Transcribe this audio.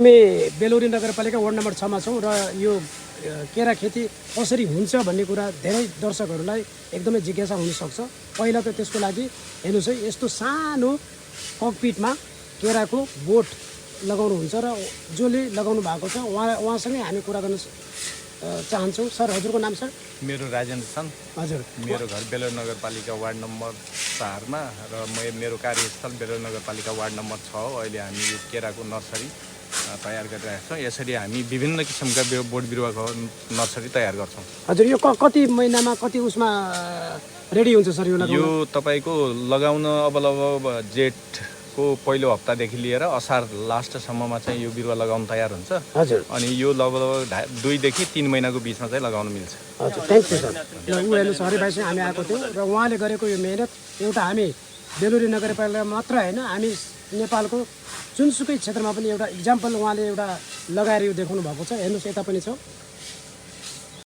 हामी बेलौरी नगरपालिका ward number 6 मा छौँ र यो केरा खेती कसरी हुन्छ भन्ने कुरा धेरै दर्शकहरूलाई एकदमै जिज्ञासा हुनसक्छ। पहिला त त्यसको लागि हेर्नुहोस् है, यस्तो सानो ककपिटमा केराको बोट लगाउनु हुन्छ र जसले लगाउनु भएको छ उहाँसँगै हामी कुरा गर्न चाहन्छौँ। सर, हजुरको नाम सर? मेरो राजेन्द्र छन्। हजुर, मेरो घर बेलौर नगरपालिका वार्ड नम्बर 4 मा र मेरो कार्यस्थल बेलौर नगरपालिका वार्ड नम्बर 6 हो। अहिले हामी यो केराको नर्सरी तयार गरिरहेका छौँ। यसरी हामी विभिन्न किसिमका बोट बिरुवाको नर्सरी तयार गर्छौँ। हजुर, यो कति महिनामा कति उसमा रेडी हुन्छ सर? यो तपाईँको लगाउन अब लगभग जेठको पहिलो हप्तादेखि लिएर असार लास्टसम्ममा चाहिँ यो बिरुवा लगाउन तयार हुन्छ। हजुर, अनि यो लगभग 2 देखि 3 महिनाको बिचमा चाहिँ लगाउन मिल्छ। हजुर, थ्याङ्क यू सर। र ऊ हेर्नुहोस्, हरिभाइसँग हामी आएको थियौँ र उहाँले गरेको यो मेहनत एउटा हामी बेलौरी नगरपालिका मात्र होइन, हामी नेपालको जुनसुकै क्षेत्रमा पनि एउटा इक्जाम्पल उहाँले एउटा लगाएर यो देखाउनु भएको छ। हेर्नुहोस्, यता पनि छ।